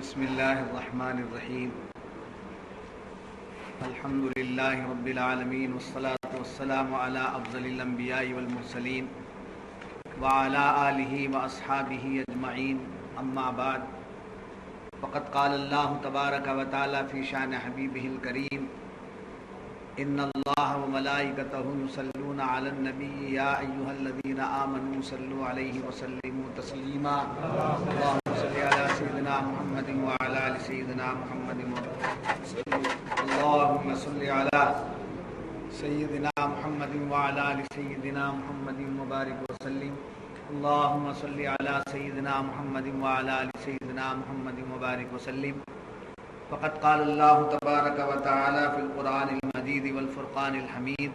بسم اللہ الرحمن الرحیم الحمد للہ رب العالمین والصلاة والسلام علی افضل الانبیاء والمرسلین وعلی آلہ واصحابہ اجمعین اما بعد فقد قال اللہ تبارک و تعالی فی شان حبیبہ الکریم ان اللہ وملائکتہ یصلون علی النبی یا ایھا الذین آمنوا صلوا علیہ وسلموا تسلیما اللہم صل علی سیدنا محمد وعلی آل سیدنا محمد اللہم صل علی سیدنا محمد وعلی آل سیدنا محمد مبارک وسلم اللہم صل علی سیدنا محمد وعلی آل سیدنا محمد مبارک وسلم فقد قال اللہ تبارک و تعالی فی القرآن المجید والفرقان الحمید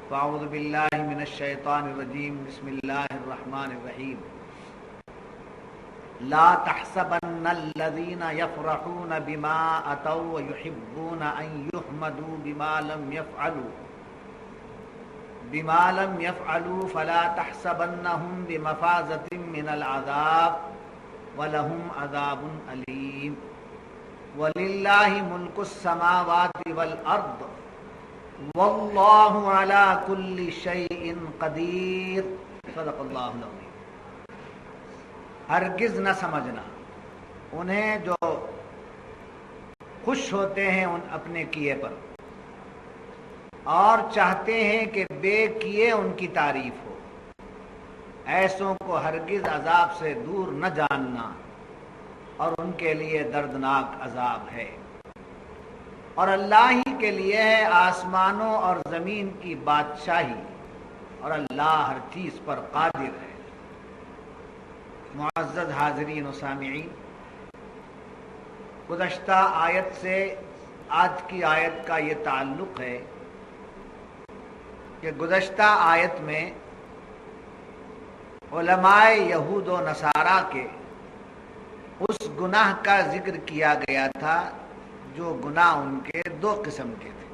فاعوذ باللہ من الشیطان الرجیم بسم اللہ الرحمن الرحیم لا تحسبن الذین یفرحون بما اتوا ویحبون ان یحمدوا بما لم يفعلوا فلا تحسبنهم بمفازة من العذاب ولهم عذاب علیم وَلِلَّهِ مُلْكُ السَّمَاوَاتِ وَالْأَرْضِ وَاللَّهُ عَلَى كُلِّ شَيْءٍ قَدِيرٌ صدق اللہ العظیم۔ ہرگز نہ سمجھنا انہیں جو خوش ہوتے ہیں ان اپنے کیے پر اور چاہتے ہیں کہ بے کیے ان کی تعریف ہو، ایسوں کو ہرگز عذاب سے دور نہ جاننا اور ان کے لیے دردناک عذاب ہے۔ اور اللہ ہی کے لیے ہے آسمانوں اور زمین کی بادشاہی، اور اللہ ہر چیز پر قادر ہے۔ معزز حاضرین و سامعین، گزشتہ آیت سے آج کی آیت کا یہ تعلق ہے کہ گزشتہ آیت میں علماء یہود و نصارہ کے اس گناہ کا ذکر کیا گیا تھا جو گناہ ان کے دو قسم کے تھے۔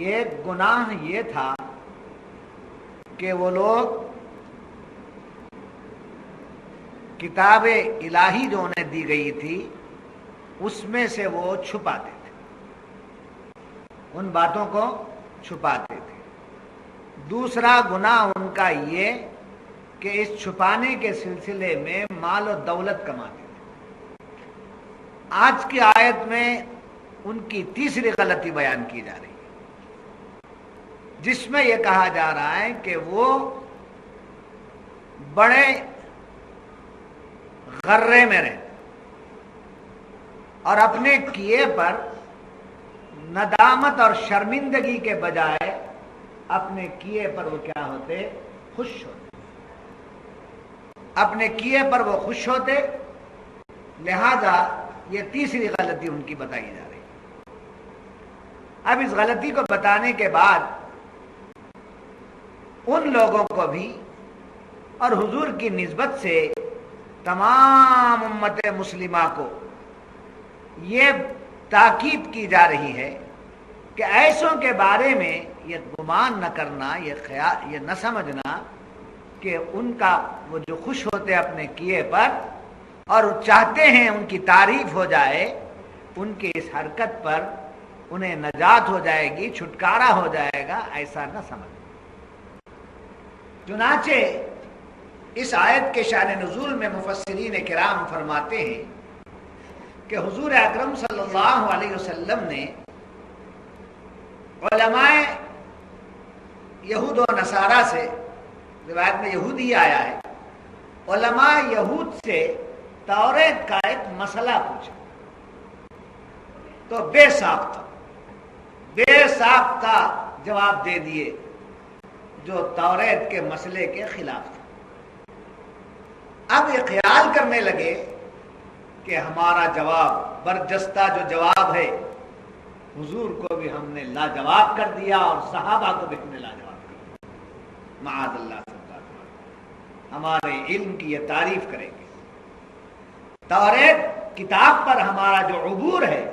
یہ گناہ یہ تھا کہ وہ لوگ کتاب الہی جو انہیں دی گئی تھی اس میں سے وہ چھپاتے تھے، ان باتوں کو چھپاتے تھے۔ دوسرا گناہ ان کا یہ کہ اس چھپانے کے سلسلے میں مال و دولت کماتے تھے۔ آج کی آیت میں ان کی تیسری غلطی بیان کی جا رہی ہے، جس میں یہ کہا جا رہا ہے کہ وہ بڑے غرے میں رہتے اور اپنے کیے پر ندامت اور شرمندگی کے بجائے اپنے کیے پر وہ کیا ہوتے؟ خوش ہوتے۔ اپنے کیے پر وہ خوش ہوتے، لہذا یہ تیسری غلطی ان کی بتائی جا رہی ہے۔ اب اس غلطی کو بتانے کے بعد ان لوگوں کو بھی اور حضور کی نسبت سے تمام امت مسلمہ کو یہ تاکید کی جا رہی ہے کہ ایسوں کے بارے میں یہ گمان نہ کرنا، یہ نہ سمجھنا کہ ان کا وہ جو خوش ہوتے اپنے کیے پر اور چاہتے ہیں ان کی تعریف ہو جائے، ان کی اس حرکت پر انہیں نجات ہو جائے گی، چھٹکارا ہو جائے گا، ایسا نہ سمجھ۔ چنانچہ اس آیت کے شان نزول میں مفسرین کرام فرماتے ہیں کہ حضور اکرم صلی اللہ علیہ وسلم نے علماء یہود و نصارہ سے، روایت میں یہود ہی آیا ہے، علماء یہود سے توریت کا ایک مسئلہ پوچھا تو بے ساختہ جواب دے دیے جو توریت کے مسئلے کے خلاف تھا۔ اب یہ خیال کرنے لگے کہ ہمارا جواب برجستہ جو جواب ہے حضور کو بھی ہم نے لاجواب کر دیا اور صحابہ کو بھی ہم نے لاجواب کر دیا، معاذ اللہ سے ہمارے علم کی یہ تعریف کریں گے، توریت کتاب پر ہمارا جو عبور ہے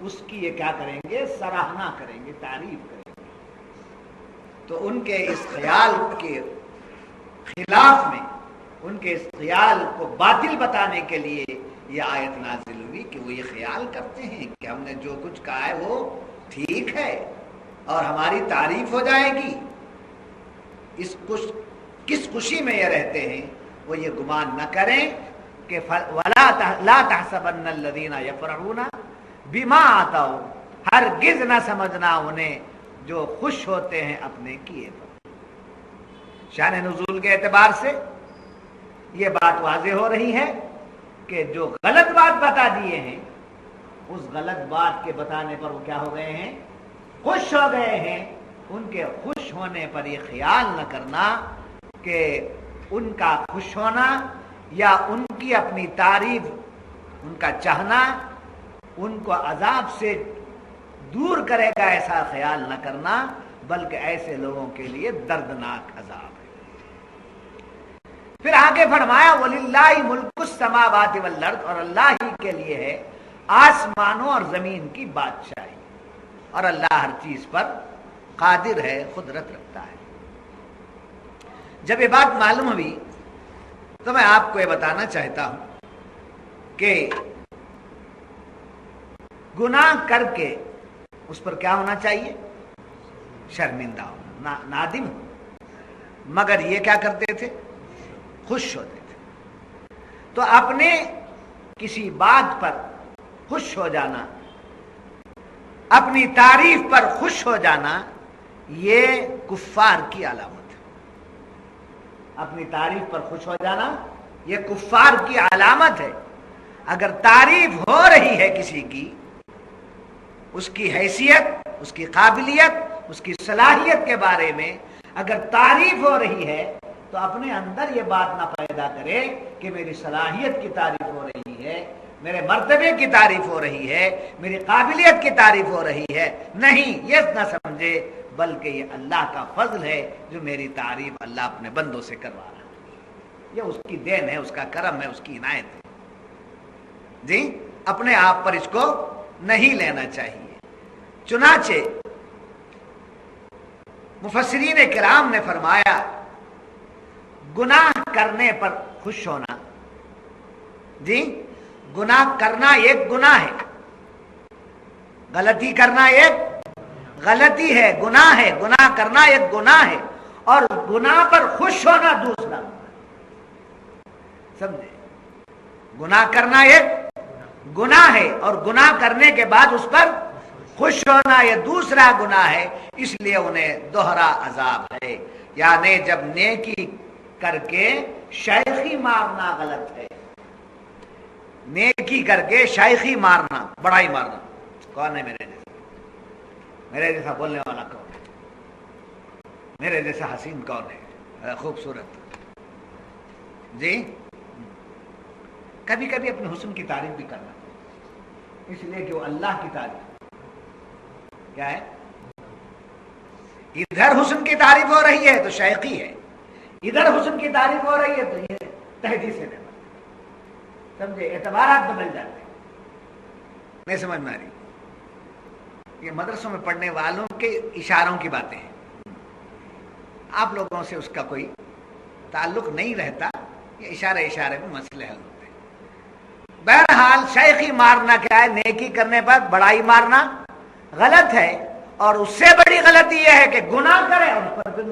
اس کی یہ کیا کریں گے؟ سراہنا کریں گے، تعریف کریں گے۔ تو ان کے اس خیال کے خلاف میں ان کے اس خیال کو باطل بتانے کے لیے یہ آیت نازل ہوئی کہ وہ یہ خیال کرتے ہیں کہ ہم نے جو کچھ کہا ہے وہ ٹھیک ہے اور ہماری تعریف ہو جائے گی. کس خوشی میں یہ رہتے ہیں وہ یہ گمان نہ کریں کہ لا تحسبن الذین یفرحون بما آتوا، ہرگز نہ سمجھنا انہیں جو خوش ہوتے ہیں اپنے کیے پر. شان نزول کے اعتبار سے یہ بات واضح ہو رہی ہے کہ جو غلط بات بتا دیے ہیں اس غلط بات کے بتانے پر وہ کیا ہو گئے ہیں؟ خوش ہو گئے ہیں. ان کے خوش ہونے پر یہ خیال نہ کرنا کہ ان کا خوش ہونا یا ان کی اپنی تعریف، ان کا چاہنا ان کو عذاب سے دور کرے گا، ایسا خیال نہ کرنا، بلکہ ایسے لوگوں کے لیے دردناک عذاب ہے. پھر آگے فرمایا وَلِلَّهِ مُلْكُ السَّمَاوَاتِ وَالْأَرْضِ، اور اللہ ہی کے لیے ہے آسمانوں اور زمین کی بادشاہی، اور اللہ ہر چیز پر قادر ہے، قدرت رکھتا ہے. جب یہ بات معلوم ہوئی تو میں آپ کو یہ بتانا چاہتا ہوں کہ گناہ کر کے اس پر کیا ہونا چاہیے؟ شرمندہ ہونا، نادم ہو. مگر یہ کیا کرتے تھے؟ خوش ہوتے تھے. تو اپنے کسی بات پر خوش ہو جانا، اپنی تعریف پر خوش ہو جانا، یہ کفار کی علامت ہے. اپنی تعریف پر خوش ہو جانا یہ کفار کی علامت ہے. اگر تعریف ہو رہی ہے کسی کی، اس کی حیثیت، اس کی قابلیت، اس کی صلاحیت کے بارے میں اگر تعریف ہو رہی ہے تو اپنے اندر یہ بات نہ پیدا کرے کہ میری صلاحیت کی تعریف ہو رہی ہے، میرے مرتبے کی تعریف ہو رہی ہے، میری قابلیت کی تعریف ہو رہی ہے. نہیں، یہ نہ سمجھے بلکہ یہ اللہ کا فضل ہے جو میری تعریف اللہ اپنے بندوں سے کروا رہا ہے. یہ اس کی دین ہے، اس کا کرم ہے، اس کی عنایت ہے. جی، اپنے آپ پر اس کو نہیں لینا چاہیے. چنانچہ مفسرین کرام نے فرمایا گناہ کرنے پر خوش ہونا، جی گناہ کرنا ایک گناہ ہے، غلطی کرنا ایک غلطی ہے، گناہ ہے. گناہ کرنا ایک گناہ ہے اور گناہ پر خوش ہونا دوسرا. سمجھے؟ گناہ کرنا ایک گناہ ہے اور گناہ کرنے کے بعد اس پر خوش ہونا یہ دوسرا گناہ ہے. اس لیے انہیں دوہرا عذاب ہے. یعنی جب نیکی کر کے شیخی مارنا غلط ہے، نیکی کر کے شیخی مارنا، بڑائی مارنا. کون ہے میرے جیسا بولنے والا کون ہے؟ میرے جیسا حسین کون ہے، خوبصورت؟ جی، کبھی کبھی اپنے حسن کی تعریف بھی کرنا، اس لیے کہ وہ اللہ کی تعریف کیا ہے. ادھر حسن کی تعریف ہو رہی ہے تو شیخی ہے، ادھر حسن کی تعریف ہو رہی ہے تو یہ تہذیب سے نہیں. سمجھے؟ اعتبارات بدل جاتے ہیں. نہیں سمجھ میں آ رہی؟ یہ مدرسوں میں پڑھنے والوں کے اشاروں کی باتیں ہیں، آپ لوگوں سے اس کا کوئی تعلق نہیں رہتا. یہ اشارے میں مسئلے حل ہوتے ہیں. بہرحال شیخی مارنا کیا ہے؟ نیکی کرنے پر بڑائی مارنا غلط ہے، اور اس سے بڑی غلطی یہ ہے کہ گناہ کرے اور اس پر پھر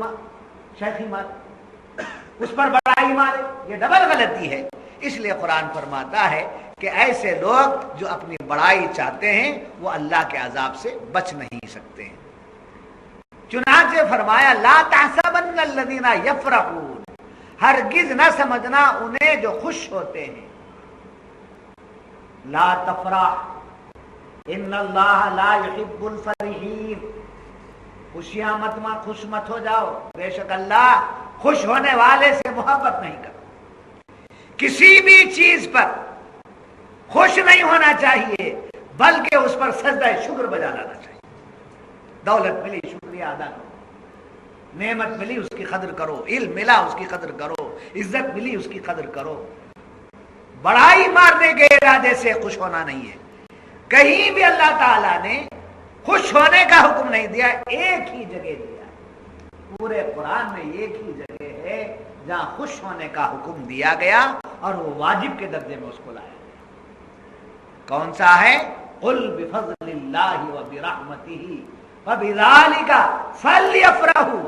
شیخی مارے، اس پر بڑائی مارے. یہ ڈبل غلطی ہے. اس لیے قرآن فرماتا ہے کہ ایسے لوگ جو اپنی بڑائی چاہتے ہیں وہ اللہ کے عذاب سے بچ نہیں سکتے ہیں. چنانچہ فرمایا لا تحسبن الذین یفرحون، ہرگز نہ سمجھنا انہیں جو خوش ہوتے ہیں. لا تفرح ان اللہ لا يحب الفرحین، خوشیاں خوش مت ہو جاؤ، بے شک اللہ خوش ہونے والے سے محبت نہیں کرتا. کسی بھی چیز پر خوش نہیں ہونا چاہیے بلکہ اس پر سجدہ شکر بجا لانا چاہیے. دولت ملی شکریہ ادا کرو، نعمت ملی اس کی قدر کرو، علم ملا اس کی قدر کرو، عزت ملی اس کی قدر کرو. بڑائی مارنے کے ارادے سے خوش ہونا نہیں ہے. کہیں بھی اللہ تعالیٰ نے خوش ہونے کا حکم نہیں دیا، ایک ہی جگہ دیا. پورے قرآن میں ایک ہی جگہ ہے جہاں خوش ہونے کا حکم دیا گیا اور وہ واجب کے درجے میں اس کو لایا گیا۔ کون سا ہے؟ قل بفضل اللہ وبرحمتہ فبذالک فلیفرحوا۔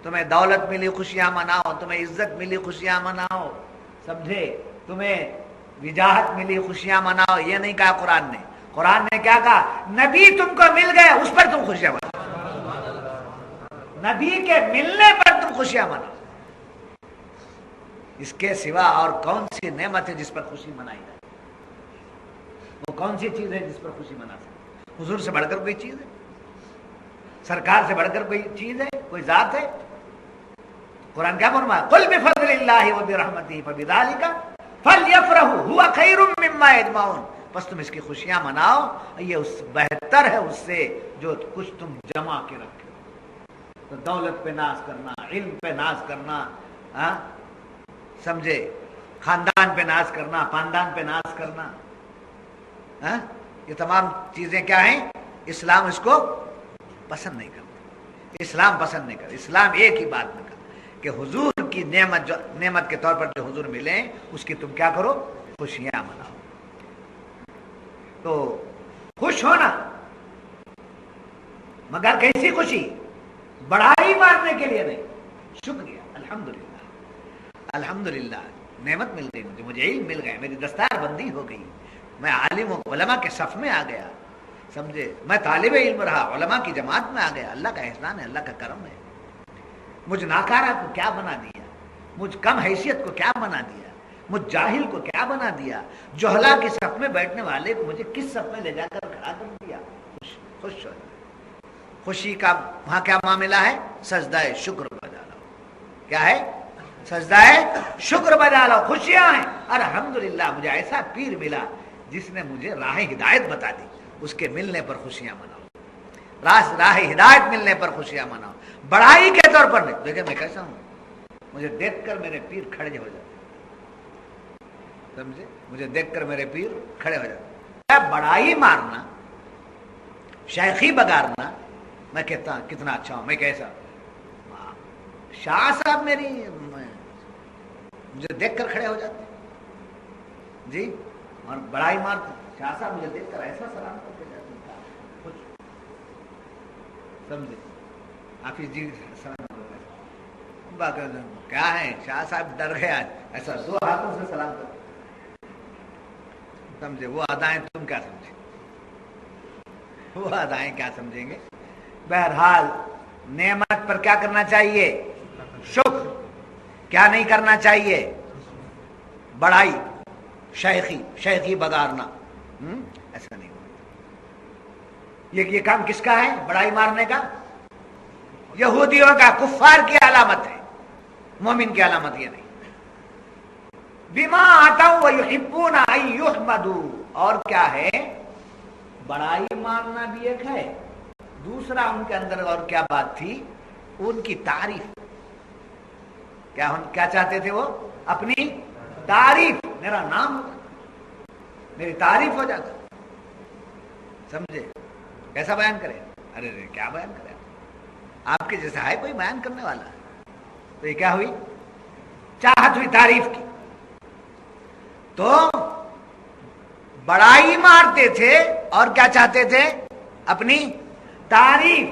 تمہیں دولت ملی خوشیاں مناؤ، تمہیں عزت ملی خوشیاں مناؤ، سمجھے، تمہیں وجاہت ملی خوشیاں مناؤ، یہ نہیں کہا قرآن نے۔ قرآن نے کیا کہا؟ نبی تم کو مل گئے اس پر تم خوشیاں مناؤ، نبی کے ملنے پر تم خوشیاں مناؤ۔ اس کے سوا اور کون سی نعمت ہے جس پر خوشی منائی جائے؟ وہ کون سی چیز ہے جس پر خوشی منا سکتے؟ حضور سے بڑھ کر کوئی چیز ہے؟ سرکار سے بڑھ کر کوئی چیز ہے؟ کوئی ذات ہے؟ قرآن کیا فرمایا؟ قل بفضل اللہ وبرحمتہ فبذالک فلیفرحوا ھو خیر مما یجمعون۔ بس تم اس کی خوشیاں مناؤ، یہ اس بہتر ہے اس سے جو کچھ تم جمع کے رکھے ہو۔ تو دولت پہ ناز کرنا، علم پہ ناز کرنا، سمجھے، خاندان پہ ناز کرنا، خاندان پہ ناز کرنا، یہ تمام چیزیں کیا ہیں؟ اسلام اس کو پسند نہیں کرتا، اسلام پسند نہیں کرتا۔ اسلام ایک ہی بات میں کہا کہ حضور کی نعمت کے طور پر جو حضور ملیں اس کی تم کیا کرو؟ خوشیاں مناؤ۔ تو خوش ہونا، مگر کیسی خوشی؟ بڑائی مارنے کے لیے نہیں، شکریہ، الحمدللہ الحمدللہ نعمت مل گئی، مجھے علم مل گیا، میری دستار بندی ہو گئی، میں عالم و علماء کے صف میں آ گیا، سمجھے، میں طالب علم رہا، علماء کی جماعت میں آ گیا۔ اللہ کا احسان ہے، اللہ کا کرم ہے۔ مجھ ناکارہ کو کیا بنا دیا، مجھ کم حیثیت کو کیا بنا دیا، مجھ جاہل کو کیا بنا دیا، جہلا کے صف میں بیٹھنے والے کو مجھے کس صف میں لے جا کر کھڑا کر دیا۔ خوش ہو، خوشی کا وہاں کیا معاملہ ہے؟ سجدہ شکر بجا لو۔ کیا ہے؟ سجدہ شکر بجا لو، خوشیاں ہیں۔ الحمدللہ مجھے ایسا پیر ملا جس نے مجھے راہ ہدایت بتا دی، اس کے ملنے پر خوشیاں مناؤ، راہ ہدایت ملنے پر خوشیاں مناؤ، بڑائی کے طور پر نہیں۔ دیکھیں میں کیسا ہوں، مجھے دیکھ کر میرے پیر کھڑے ہو جاتے، سمجھے، مجھے دیکھ کر میرے پیر کھڑے ہو جاتے۔ بڑائی مارنا، شیخی بگارنا، میں کہتا کتنا اچھا ہوں، میں کیسا، شاہ صاحب میری مجھے دیکھ کر کھڑے ہو جاتے جی، اور بڑائی مارتے، شاہ صاحب مجھے دیکھ کر ایسا سلام کرتے جاتے، کچھ سمجھے، حافظ جی سلام کیا ہے، شاہ صاحب ڈر گئے آج، ایسا دو ہاتھوں سے سلام کرتے، سمجھے، وہ ادائیں تم کیا سمجھے، وہ ادائیں کیا سمجھیں گے۔ بہرحال نعمت پر کیا کرنا چاہیے؟ شکر۔ کیا نہیں کرنا چاہیے؟ بڑائی، شیخی بگارنا، ایسا نہیں ہوتا۔ یہ کام کس کا ہے؟ بڑائی مارنے کا؟ یہودیوں کا، کفار کی علامت ہے، مومن کی علامت یہ نہیں۔ بما آتوا ویحبون ان یحمدوا، اور کیا ہے؟ بڑائی مارنا بھی ایک ہے، دوسرا ان کے اندر اور کیا بات تھی؟ ان کی تعریف۔ کیا چاہتے تھے وہ؟ اپنی تعریف، میرا نام ہو جاتا، میری تعریف ہو جاتا، سمجھے، کیسا بیان کرے؟ ارے کیا بیان کرے، آپ کے جیسا ہے کوئی بیان کرنے والا؟ تو یہ کیا ہوئی؟ چاہت ہوئی تعریف کی۔ تو بڑائی مارتے تھے اور کیا چاہتے تھے؟ اپنی تعریف۔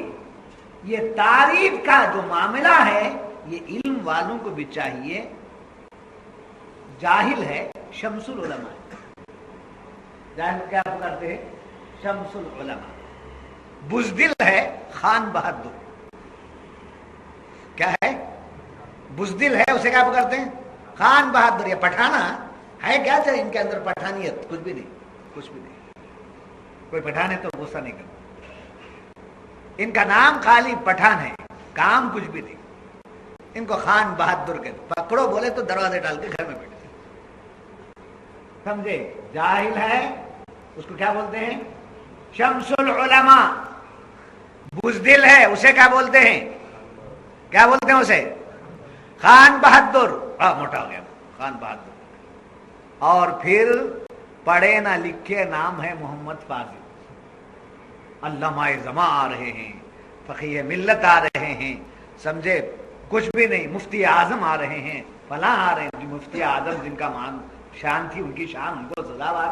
یہ تعریف کا جو معاملہ ہے یہ علم والوں کو بھی چاہیے۔ جاہل ہے شمس العلماء، جاہل کیا کرتے ہیں؟ شمس العلماء۔ بزدل ہے خان بہادر۔ کیا ہے؟ بزدل ہے، اسے کیا پکڑتے ہیں؟ خان بہادر۔ یہ پٹھانا ہے کیا چاہے ان کے اندر؟ پٹھانیت کچھ بھی نہیں، کچھ بھی نہیں۔ کوئی پٹھان ہے تو غصہ نہیں کرتا، ان کا نام خالی پٹھان ہے، کام کچھ بھی نہیں۔ ان کو خان بہادر کہتے، پکڑو بولے تو دروازے ڈال کے گھر میں بیٹھے، سمجھے۔ جاہل ہے اس کو کیا بولتے ہیں؟ شمس العلماء۔ بزدل ہے اسے کیا بولتے ہیں؟ کیا بولتے ہیں اسے؟ خان بہادر۔ موٹا ہو گیا، خان بہادر۔ اور پھر پڑھے نہ لکھے نام ہے محمد فاضل۔ علامہ زماں آ رہے ہیں، فقیہ ملت آ رہے ہیں، سمجھے، کچھ بھی نہیں. مفتی اعظم آ رہے ہیں, فلاں آ رہے ہیں. مفتی اعظم جن کا مان شان تھی, ان کی شان ان کو سزاوار.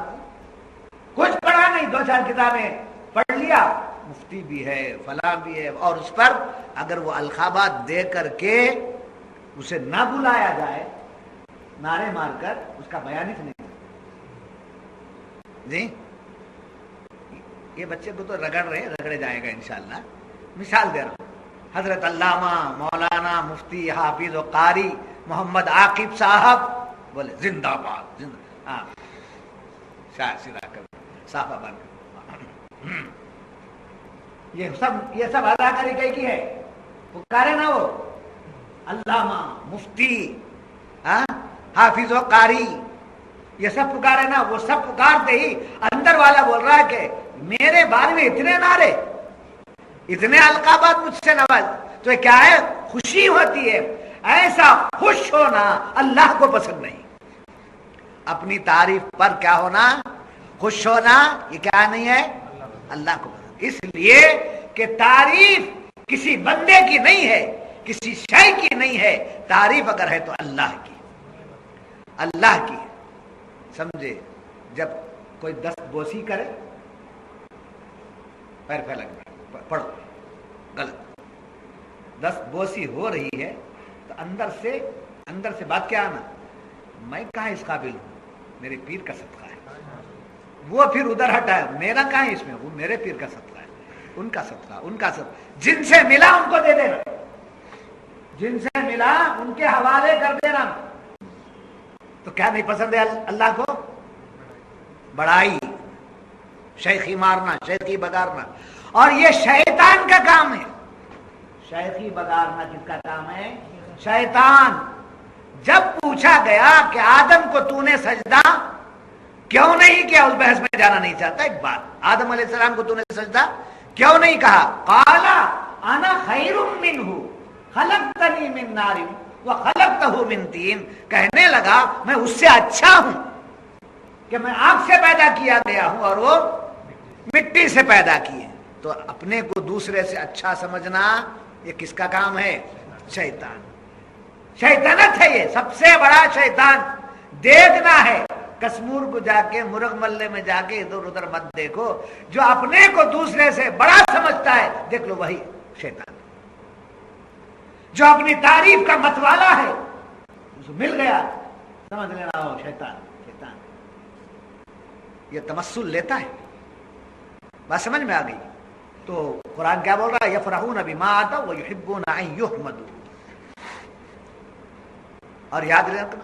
کچھ پڑھا نہیں, 2-4 کتابیں پڑھ لیا, مفتی بھی ہے, فلاں بھی ہے, اور اس پر اگر وہ القابات دے کر کے اسے نہ بلایا جائے نعرے مار کر, اس کا بیان ہی نہیں. جی یہ بچے کو تو رگڑے جائے گا انشاءاللہ. مثال دے رہا ہوں, حضرت علامہ مولانا مفتی حافظ و قاری محمد عاقب صاحب بولے زندہ باد, سرا کر صافہ بن کر. یہ سب اداکاری کی ہے. پکارے نا وہ علامہ مفتی حافظ و قاری, یہ سب پکارے نا. وہ سب پکارتے ہی اندر والا بول رہا ہے کہ میرے بارے میں اتنے نعرے, اتنے القابات مجھ سے نواز, تو کیا ہے, خوشی ہوتی ہے. ایسا خوش ہونا اللہ کو پسند نہیں. اپنی تعریف پر کیا ہونا, خوش ہونا, یہ کیا نہیں ہے, اللہ کو پسند. اس لیے کہ تعریف کسی بندے کی نہیں ہے, کسی شے کی نہیں ہے. تعریف اگر ہے تو اللہ کی, اللہ کی. سمجھے, جب کوئی دست بوسی کرے, پیر پھیلک گیا, پڑھو غلط, دست بوسی ہو رہی ہے تو اندر سے بات کیا آنا, میں کہاں اس قابل ہوں, میرے پیر کا صدقہ ہے. وہ پھر ادھر ہٹا ہے, میرا کہاں ہے اس میں, وہ میرے پیر کا صدقہ ہے, ان کا صدقہ, ان کا صدقہ. جن سے ملا ان کو دے دینا, جن سے ملا ان کے حوالے کر دینا. تو کیا نہیں پسند ہے اللہ کو, بڑائی, شیخی مارنا, شیخی بگارنا. اور یہ شیطان کا کام ہے. شیخی بگارنا کس کا کام ہے, شیطان. جب پوچھا گیا کہ آدم کو تو نے سجدہ کیوں نہیں کیا, اس بحث میں جانا نہیں چاہتا. ایک بات, آدم علیہ السلام کو تو نے سجدہ کیوں نہیں کہا, قال انا خیر منہ خلقتنی من نار وخلقتہ من طین. کہنے لگا میں اس سے اچھا ہوں کہ میں آگ سے پیدا کیا گیا ہوں اور وہ مٹی سے پیدا کیے. تو اپنے کو دوسرے سے اچھا سمجھنا یہ کس کا کام ہے, شیطان. شیطانت ہے, یہ سب سے بڑا شیطان. دیکھنا ہے کشمور کو جا کے, مرغ ملے میں جا کے ادھر ادھر مت دیکھو. جو اپنے کو دوسرے سے بڑا سمجھتا ہے, دیکھ لو وہی شیطان. جو اپنی تعریف کا متوالا ہے, اسے مل گیا, سمجھ لینا ہو شیطان. شیطان یہ تمثل لیتا ہے. بات سمجھ میں آ گئی. تو قرآن کیا بول رہا ہے, یفرحون بما آتوا ویحبون ان یحمدوا. اور یاد رکھنا,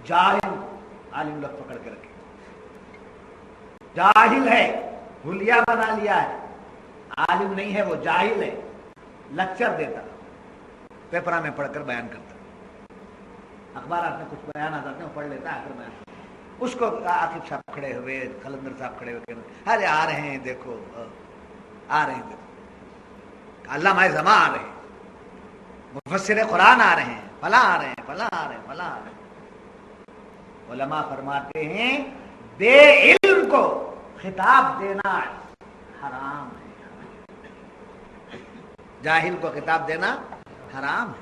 جاہل عالم لوگ پکڑ کے رکھے, جاہل ہے, حلیہ بنا لیا ہے, عالم نہیں ہے, وہ جاہل ہے. لیکچر دیتا, پیپرہ میں پڑھ کر بیان کرتا, اخبارات میں کچھ بیانات آتے ہیں وہ پڑھ لیتا ہے, آخر بیان. اس کو عاقب صاحب کھڑے ہوئے, قلندر صاحب کھڑے ہوئے, ارے آ رہے ہیں دیکھو, آ رہے ہیں دیکھو, علامہ زمان آ رہے ہیں, مفسر قرآن آ رہے ہیں, فلاں آ رہے ہیں, فلاں آ رہے ہیں, فلاں آ رہے ہیں. علماء فرماتے ہیں بے علم کو خطاب دینا حرام ہے, جاہل کو خطاب دینا حرام ہے.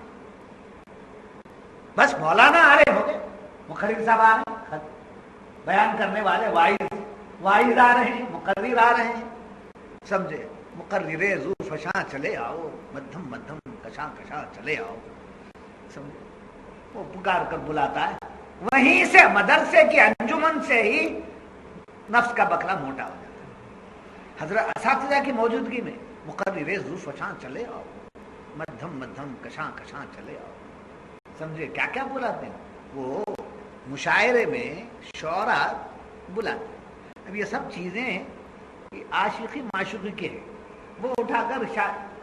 بس مولانا آ رہے ہو گے, مقرر صاحب آ رہے ہیں, بیان کرنے والے واعظ آ رہے ہیں, مقرر آ رہے ہیں. سمجھے, مقرر زو فشاں چلے آؤ, مدھم مدھم کشاں کشاں چلے آؤ. سمجھے, وہ پکار کر بلاتا ہے. وہیں سے مدرسے کی انجمن سے ہی نفس کا بکرا موٹا ہو جاتا ہے. حضرت اساتذہ کی موجودگی میں مقرر زو فشاں چلے آؤ, مدھم مدھم کشاں کشاں چلے آؤ. سمجھے کیا کیا بلاتے ہیں, وہ مشاعرے میں شعرا بلاتے ہیں. اب یہ سب چیزیں عاشقی معشوقی کے ہیں, وہ اٹھا کر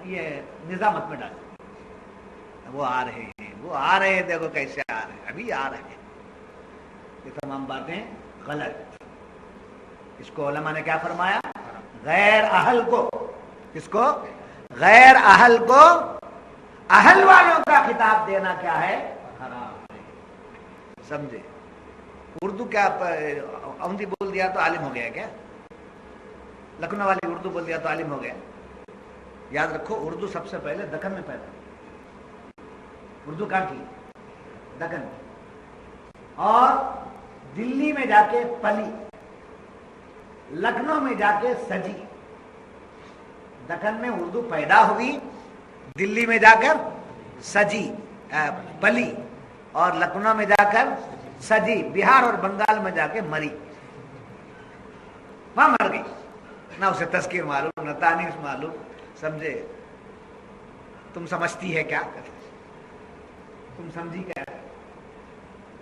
یہ نظامت میں ڈالتے ہیں. وہ آ رہے ہیں, وہ آ رہے ہیں, دیکھو کیسے آ رہے ہیں, ابھی آ رہے ہیں. یہ تمام باتیں غلط. اس کو علماء نے کیا فرمایا, غیر اہل کو, کس کو, غیر اہل کو اہل والوں کا خطاب دینا کیا ہے, حرام ہے. سمجھے, اردو کیا اوندھی بول دیا تو عالم ہو گیا کیا, لکھنؤ والی اردو بول دیا تو عالم ہو گیا. یاد رکھو اردو سب سے پہلے دکن میں پیدا, اردو کہاں کی؟ دکن کی. اور دلی میں جا کے پلی، لکھنؤ میں جا کے سجی. دکن میں اردو پیدا ہوئی، دلی میں جا کر سجی پلی، اور لکھنؤ میں جا کر سجی، بہار اور بنگال میں جا کے مری. وہاں مر گئی. نہ اسے تذکیر معلوم، نہ تانیث معلوم. سمجھے؟ تم سمجھتی ہے کیا؟ تم سمجھی کیا؟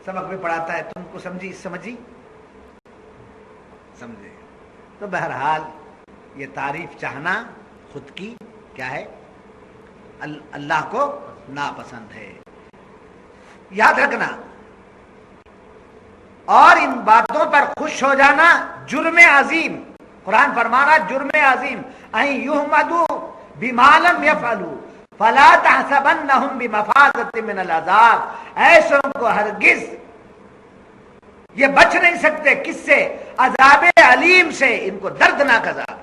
سبق میں پڑھاتا ہے، تم کو سمجھی سمجھے. تو بہرحال یہ تعریف چاہنا خود کی کیا ہے؟ اللہ کو ناپسند ہے. یاد رکھنا. اور ان باتوں پر خوش ہو جانا جرم عظیم. قرآن فرما رہا جرم عظیم. ان یحمدوا بما لم یفعلوا فلا تحسبنهم بمفازۃ من العذاب. ایسوں کو ہرگز یہ بچ نہیں سکتے کس سے؟ عذاب علیم سے. ان کو دردناک عذاب.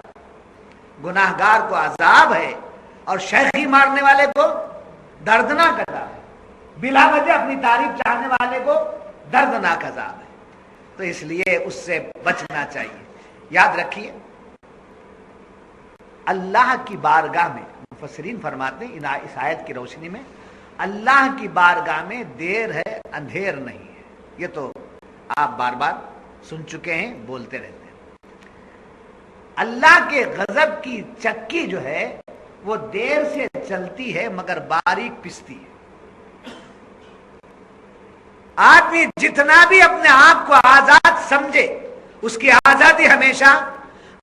گناہگار کو عذاب ہے اور شیخی مارنے والے کو دردناک عذاب ہے. بلا وجہ اپنی تعریف چاہنے والے کو دردناک عذاب ہے. تو اس لیے اس سے بچنا چاہیے. یاد رکھیے اللہ کی بارگاہ میں، مفسرین فرماتے ہیں اس آیت کی روشنی میں، اللہ کی بارگاہ میں دیر ہے اندھیر نہیں ہے. یہ تو آپ بار بار سن چکے ہیں، بولتے رہتے ہیں. اللہ کے غضب کی چکی جو ہے وہ دیر سے چلتی ہے مگر باریک پستی ہے. آدمی جتنا بھی اپنے آپ کو آزاد سمجھے، اس کی آزادی ہمیشہ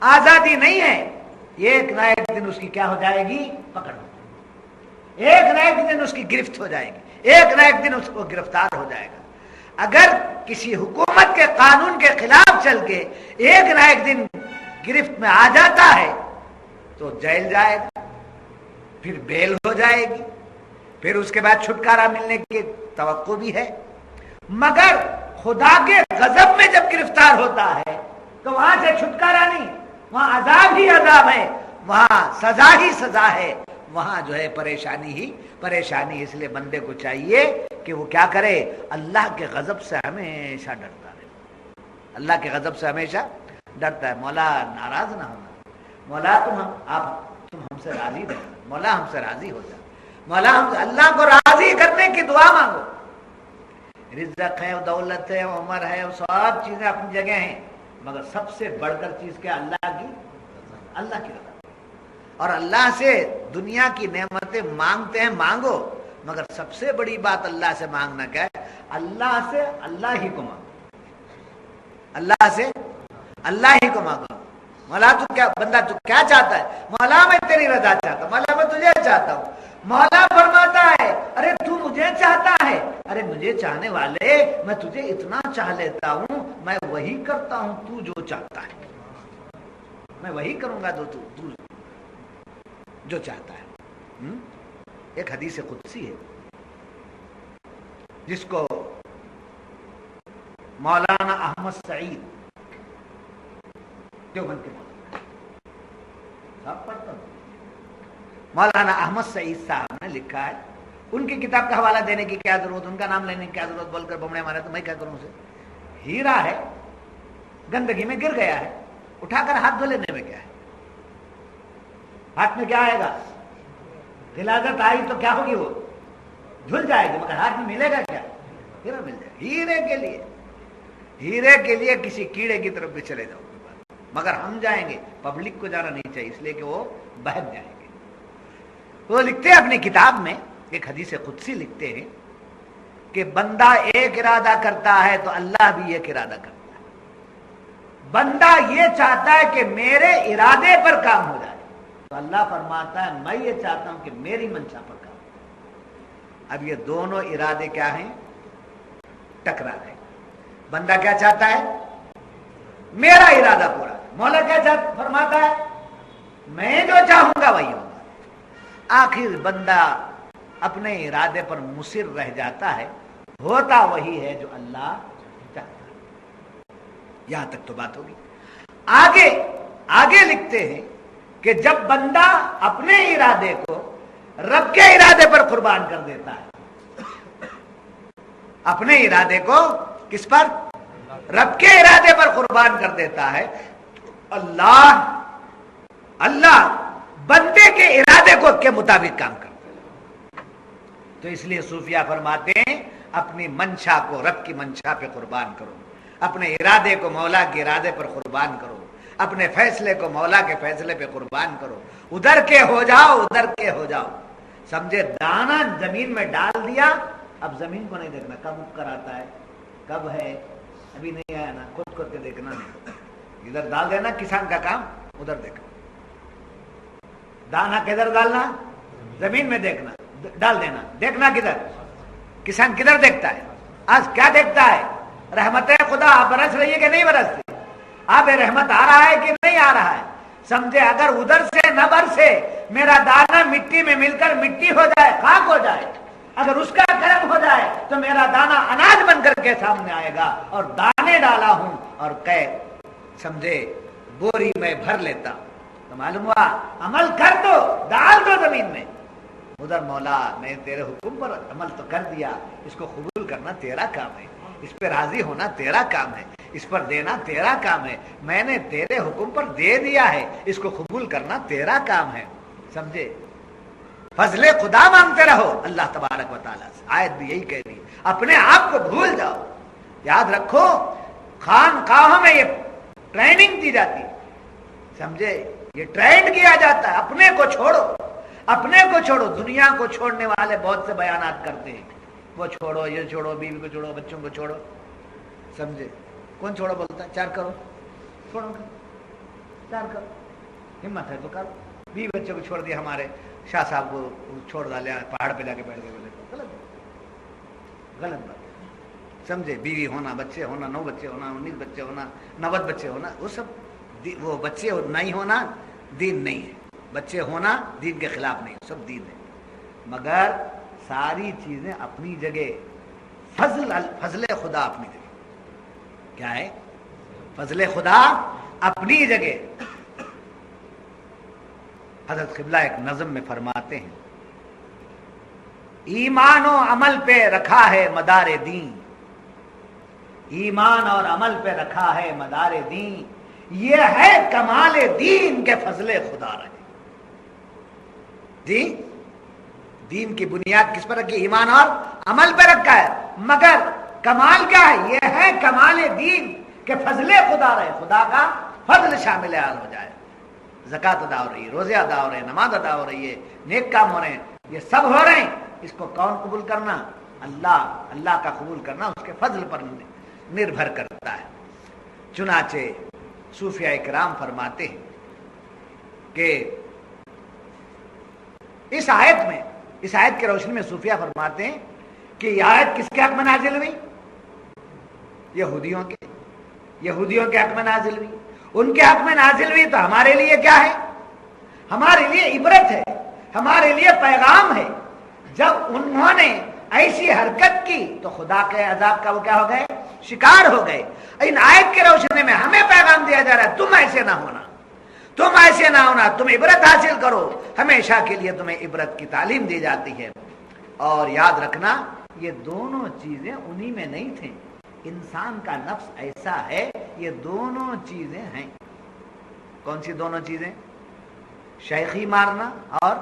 آزادی نہیں ہے. ایک نہ ایک دن اس کی کیا ہو جائے گی؟ پکڑ. ایک نہ ایک دن اس کی گرفت ہو جائے گی. ایک نہ ایک دن اس کو گرفتار ہو جائے گا. اگر کسی حکومت کے قانون کے خلاف چل کے ایک نہ ایک دن گرفت میں آ جاتا ہے تو جیل جائے گا، پھر بیل ہو جائے گی، پھر اس کے بعد چھٹکارا ملنے کی توقع بھی ہے. مگر خدا کے غضب میں جب گرفتار ہوتا ہے تو وہاں سے چھٹکارا نہیں، وہاں عذاب ہی عذاب ہے، وہاں سزا ہی سزا ہے، وہاں جو ہے پریشانی ہی پریشانی. اس لیے بندے کو چاہیے کہ وہ کیا کرے؟ اللہ کے غضب سے ہمیشہ ڈرتا رہے. اللہ کے غضب سے ہمیشہ ڈرتا ہے. مولا ناراض نہ ہونا. مولا تم ہم سے راضی رہنا. مولا ہم سے راضی ہو جا. مولا ہم اللہ کو راضی کرنے کی دعا مانگو. رزق ہے، دولت ہے، عمر ہے، سب چیزیں اپنی جگہ ہیں، مگر سب سے بڑھ کر چیز کیا؟ اللہ کی رضا. اور اللہ سے دنیا کی نعمتیں مانگتے ہیں، مانگو، مگر سب سے بڑی بات اللہ سے مانگنا کیا ہے؟ اللہ سے اللہ ہی کو مانگو. اللہ سے اللہ ہی کو مانگو. مولا تو کیا بندہ تو کیا چاہتا ہے؟ مولا میں تیری رضا چاہتا ہوں. مولا میں تجھے چاہتا ہوں. مولا فرماتا ہے ارے تو مجھے چاہتا ہے، ارے مجھے چاہنے والے میں تجھے اتنا چاہ لیتا ہوں، میں وہی کرتا ہوں تو جو چاہتا ہے، میں وہی کروں گا تو جو چاہتا ہے. ایک حدیث قدسی ہے جس کو مولانا احمد سعید دیوبند کے مولانا احمد سعید صاحب نے لکھا ہے. ان کی کتاب کا حوالہ دینے کی کیا ضرورت، ان کا نام لینے کی کیا ضرورت، بول کر بمڑے مارے تو میں کیا کروں اسے. ہیرا ہے، گندگی میں گر گیا ہے، اٹھا کر ہاتھ دھو لینے میں کیا ہے؟ ہاتھ میں کیا آئے گا؟ غلاظت آئی تو کیا ہوگی؟ وہ دھل جائے گی، مگر ہاتھ میں ملے گا کیا؟ ہیرا مل جائے. ہیرے کے لیے کسی کیڑے کی طرف بھی چلے جاؤ، مگر ہم جائیں گے. پبلک کو جانا نہیں چاہیے، اس لیے کہ وہ بہک جائیں گے. وہ لکھتے ہیں اپنی کتاب میں، ایک حدیث قدسی لکھتے ہیں کہ بندہ ایک ارادہ کرتا ہے تو اللہ بھی ایک ارادہ کرتا ہے. بندہ یہ چاہتا ہے کہ میرے ارادے پر کام ہو جائے تو اللہ فرماتا ہے میں یہ چاہتا ہوں کہ میری منشا پر کام ہو جائے. اب یہ دونوں ارادے کیا ہیں؟ ٹکرا گئے. بندہ کیا چاہتا ہے؟ میرا ارادہ پورا. مولا کیا فرماتا ہے؟ میں جو چاہوں گا وہی ہوگا. آخر بندہ اپنے ارادے پر مصر رہ جاتا ہے، ہوتا وہی ہے جو اللہ چاہتا ہے. یہاں تک تو بات ہوگی. آگے لکھتے ہیں کہ جب بندہ اپنے ارادے کو رب کے ارادے پر قربان کر دیتا ہے اپنے ارادے کو کس پر؟ رب کے ارادے پر قربان کر دیتا ہے. اللہ بندے کے ارادے کو کے مطابق کام کرتا ہے. تو اس لیے صوفیہ فرماتے ہیں اپنی منشا کو رب کی منشا پہ قربان کرو، اپنے ارادے کو مولا کے ارادے پر قربان کرو، اپنے فیصلے کو مولا کے فیصلے پہ قربان کرو. ادھر کے ہو جاؤ، ادھر کے ہو جاؤ. سمجھے؟ دانا زمین میں ڈال دیا، اب زمین کو نہیں دیکھنا کب اگ کر آتا ہے، کب ہے، ابھی نہیں آیا نا، خود کر کے دیکھنا نہیں. ادھر ڈال دینا، کسان کا کام ادھر دیکھنا. دانا کدھر ڈالنا؟ زمین میں دیکھنا، ڈال دینا. دیکھنا کدھر؟ کسان کدھر دیکھتا ہے؟ آج کیا دیکھتا ہے؟ رحمت خدا برس رہی ہے کہ نہیں برس رہی؟ آب رحمت آ رہا ہے کہ نہیں آ رہا ہے؟ سمجھے؟ اگر ادھر سے نہ برسے، میرا دانا مٹی میں مل کر مٹی ہو جائے، خاک ہو جائے، اگر اس کا کرم ہو جائے تو میرا دانا اناج بن کر کے سامنے آئے گا. اور دانے ڈالا ہوں اور سمجھے بوری میں بھر لیتا. تو معلوم ہوا عمل کر دو، ڈال دو زمین میں. ادھر مولا میں تیرے حکم پر عمل تو کر دیا، اس کو قبول کرنا تیرا کام ہے، اس پہ راضی ہونا تیرا کام ہے، اس پر دینا تیرا کام ہے. میں نے تیرے حکم پر دے دیا ہے، اس کو قبول کرنا تیرا کام ہے. سمجھے؟ فضل خدا مانگتے رہو اللہ تبارک و تعالیٰ سے. آیت بھی یہی کہہ رہی ہے، اپنے آپ کو بھول جاؤ. یاد رکھو خانقاہوں میں یہ ٹریننگ دی جاتی ہے. سمجھے؟ یہ ٹرینڈ کیا جاتا ہے. اپنے کو چھوڑو، اپنے کو چھوڑو. دنیا کو چھوڑنے والے بہت سے بیانات کرتے ہیں، وہ چھوڑو، یہ چھوڑو، بیوی کو چھوڑو، بچوں کو چھوڑو. سمجھے؟ کون چھوڑو بولتا ہے؟ 4 کرو، چھوڑو، 4 کرو، ہمت ہے تو کرو. بیوی بچوں کو چھوڑ دیا، ہمارے شاہ صاحب کو چھوڑ ڈالے، پہاڑ پہ جا کے بیٹھ گئے. بولے غلط بات. سمجھے؟ بیوی ہونا، بچے ہونا، 9 بچے ہونا، 19 بچے ہونا، 90 بچے ہونا، وہ سب وہ بچے نہیں ہونا دین نہیں ہے. بچے ہونا دین کے خلاف نہیں، سب دین ہے. مگر ساری چیزیں اپنی جگہ. فضل خدا اپنی جگہ. کیا ہے؟ فضل خدا اپنی جگہ. حضرت قبلہ ایک نظم میں فرماتے ہیں، ایمان و عمل پہ رکھا ہے مدار دین، ایمان اور عمل پہ رکھا ہے مدار دین، یہ ہے کمال دین کے فضل خدا رہے. دین کی بنیاد کس پر رکھی؟ ایمان اور عمل پہ رکھا ہے. مگر کمال کیا ہے؟ یہ ہے کمال دین کے فضل خدا رہے. خدا کا فضل شامل حال ہو جائے. زکات ادا ہو رہی ہے، روزے ادا ہو رہے ہیں، نماز ادا ہو رہی ہے، نیک کام ہو رہے ہیں، یہ سب ہو رہے ہیں. اس کو کون قبول کرنا؟ اللہ کا قبول کرنا اس کے فضل پر نربھر کرتا ہے. چنانچہ صوفیہ اکرام فرماتے ہیں کہ اس آیت کی روشنی میں صوفیہ فرماتے ہیں کہ یہ آیت کس کے حق میں نازل ہوئی؟ یہودیوں کے حق میں نازل ہوئی. ان کے حق میں نازل ہوئی تو ہمارے لیے کیا ہے؟ ہمارے لیے عبرت ہے، ہمارے لیے پیغام ہے. جب انہوں نے ایسی حرکت کی تو خدا کے عذاب کا وہ کیا ہو گئے؟ شکار ہو گئے. ان آیت کے روشنی میں ہمیں پیغام دیا جا رہا ہے، تم ایسے نہ ہونا، تم عبرت حاصل کرو. ہمیشہ کے لیے تمہیں عبرت کی تعلیم دی جاتی ہے. اور یاد رکھنا یہ دونوں چیزیں انہی میں نہیں تھیں. انسان کا نفس ایسا ہے، یہ دونوں چیزیں ہیں. کون سی دونوں چیزیں؟ شیخی مارنا اور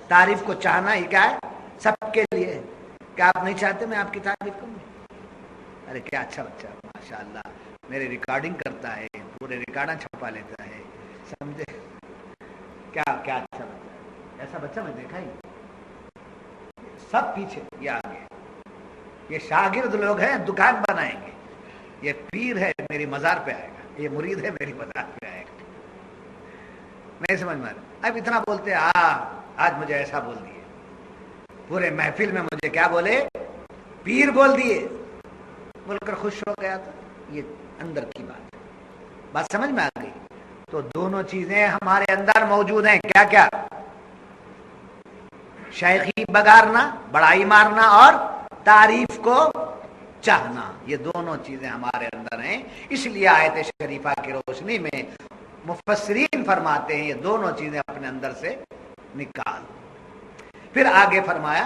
تعریف کو چاہنا. یہ کیا ہے؟ سب کے لیے. کیا آپ نہیں چاہتے میں آپ کی تعریف کروں؟ ارے کیا اچھا بچہ، ماشاء اللہ، میری ریکارڈنگ کرتا ہے، پورے ریکارڈاں چھپا لیتا ہے. سمجھے؟ کیا اچھا بچہ. ایسا بچہ میں دیکھا ہی. سب پیچھے، یہ آگے. یہ شاگرد لوگ ہیں، دکان بنائیں گے. یہ پیر ہے، میری مزار پہ آئے گا. یہ مرید ہے، میری مزار پہ آئے گا. نہیں سمجھ میں. اب اتنا بولتے آج مجھے ایسا بول دیے، پورے محفل میں مجھے کیا بولے؟ پیر بول دیے. بول کر خوش ہو گیا. تو یہ اندر کی بات سمجھ میں آ گئی. تو دونوں چیزیں ہمارے اندر موجود ہیں. کیا کیا؟ شیخی بگارنا، بڑائی مارنا اور تعریف کو چاہنا. یہ دونوں چیزیں ہمارے اندر ہیں. اس لیے آیت شریفہ کی روشنی میں مفسرین فرماتے ہیں یہ دونوں چیزیں اپنے اندر سے نکال. پھر آگے فرمایا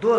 2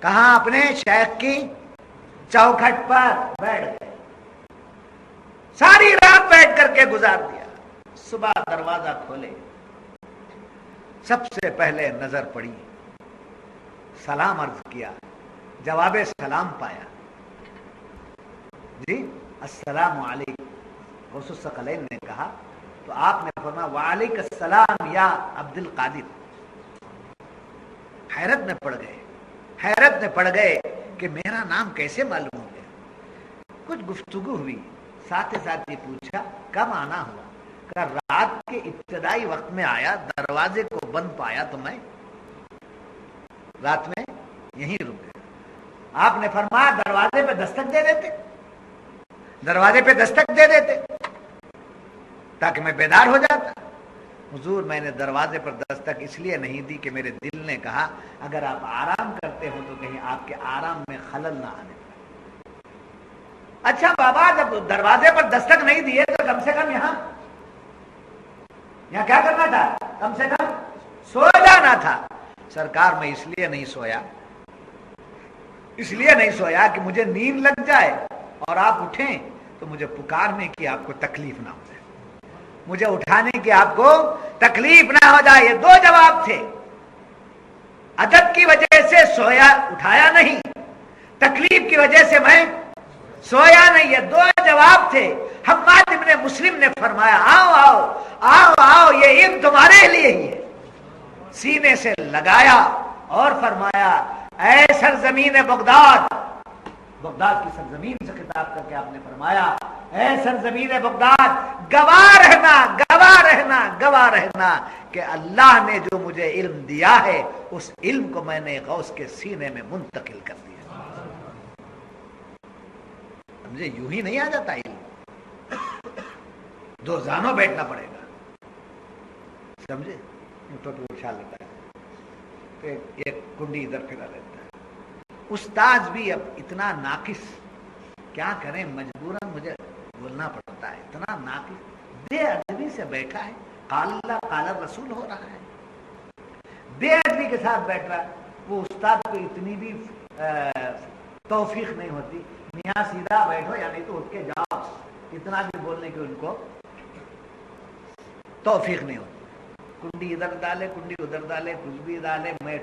کہاں؟ اپنے شیخ کی چوکھٹ پر بیٹھ گئے، ساری رات بیٹھ کر کے گزار دیا۔ صبح دروازہ کھولے، سب سے پہلے نظر پڑی، سلام عرض کیا، جواب سلام پایا، جی السلام علیکم۔ غوث الثقلین نے کہا تو آپ نے فرمایا وعلیکم السلام یا عبد القادر۔ حیرت میں پڑ گئے کہ میرا نام کیسے معلوم ہو گیا۔ کچھ گفتگو ہوئی، ساتھ ہی پوچھا کب آنا ہوا؟ کہ رات کے ابتدائی وقت میں آیا، دروازے کو بند پایا تو میں رات میں یہیں رک گیا۔ آپ نے فرمایا دروازے پہ دستک دے دیتے تاکہ میں بیدار ہو جاتا۔ حضور میں نے دروازے پر دستک اس لیے نہیں دی کہ میرے دل نے کہا اگر آپ آرام کرتے ہو تو کہیں آپ کے آرام میں خلل نہ آنے پائے۔ اچھا بابا، جب دروازے پر دستک نہیں دیے تو کم سے کم یہاں کیا کرنا تھا؟ کم سے کم سو جانا تھا۔ سرکار میں اس لیے نہیں سویا کہ مجھے نیند لگ جائے اور آپ اٹھیں تو مجھے پکارنے کی آپ کو تکلیف نہ ہو جائے، مجھے اٹھانے کی آپ کو تکلیف نہ ہو جائے۔ یہ دو جواب تھے، ادب کی وجہ سے سویا اٹھایا نہیں، تکلیف کی وجہ سے میں سویا نہیں، یہ دو جواب تھے۔ حماد ابن مسلم نے فرمایا آؤ آؤ آؤ آؤ، یہ علم تمہارے لیے ہی ہے۔ سینے سے لگایا اور فرمایا اے سرزمین بغداد کی سرزمین سے خطاب کر کے آپ نے فرمایا اے سرزمین بغداد، گواہ رہنا کہ اللہ نے جو مجھے علم دیا ہے اس علم کو میں نے غوث کے سینے میں منتقل کر دیا۔ مجھے یوں ہی نہیں آ جاتا علم، دو زانوں بیٹھنا پڑے گا، سمجھے؟ اچھا لگتا ہے، ایک کنڈی ادھر پھرا لیتا ہے۔ استاذ بھی اب اتنا ناقص، کیا کریں مجبوراً مجھے بولنا پڑتا ہے، اتنا ناقص بے ادبی سے بیٹھا ہے، قال اللہ قال رسول ہو رہا ہے، بے ادبی کے ساتھ بیٹھ رہا ہے۔ وہ استاد کو اتنی بھی توفیق نہیں ہوتی، یہاں سیدھا بیٹھو یا نہیں تو اٹھ کے جاؤ، اتنا بھی بولنے کی ان کو توفیق نہیں ہوتی۔ کنڈی ادھر ڈالے، کنڈی ادھر ڈالے، کچھ بھی ڈالے، میں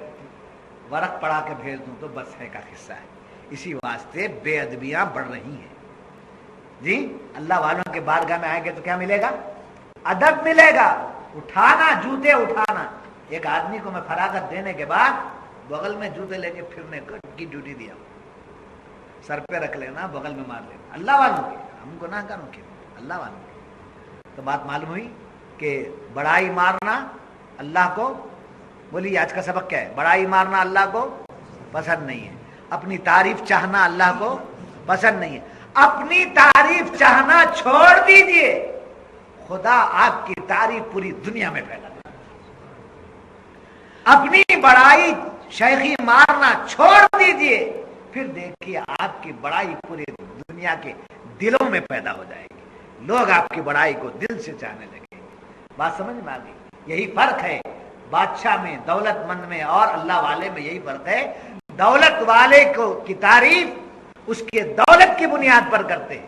ورق پڑھا کے بھیج دوں تو بس ہے کا قصہ ہے۔ اسی واسطے بے ادبیاں بڑھ رہی ہیں جی۔ اللہ والوں کے بارگاہ میں آئیں گے تو کیا ملے گا؟ ادب ملے گا، اٹھانا، جوتے اٹھانا۔ ایک آدمی کو میں فراغت دینے کے بعد بغل میں جوتے لے کے پھرنے کی ڈیوٹی دیا، سر پہ رکھ لینا، بغل میں مار لینا، اللہ والوں کے، ہم گناہ گاروں کے، اللہ والوں کے۔ تو بات معلوم ہوئی کہ بڑائی مارنا اللہ کو، بولیے آج کا سبق کیا ہے؟ بڑائی مارنا اللہ کو پسند نہیں ہے، اپنی تعریف چاہنا اللہ کو پسند نہیں ہے۔ اپنی تعریف چاہنا چھوڑ دیجئے، خدا آپ کی تعریف پوری دنیا میں پھیلا دے۔ اپنی بڑائی شیخی مارنا چھوڑ دیجئے، پھر دیکھیے آپ کی بڑائی پوری دنیا کے دلوں میں پیدا ہو جائے گی، لوگ آپ کی بڑائی کو دل سے چاہنے لگیں گے۔ بات سمجھ میں آ گئی؟ یہی فرق ہے بادشاہ میں، دولت مند میں اور اللہ والے میں، یہی فرق ہے۔ دولت والے کو کی تعریف اس کے دولت کی بنیاد پر کرتے ہیں،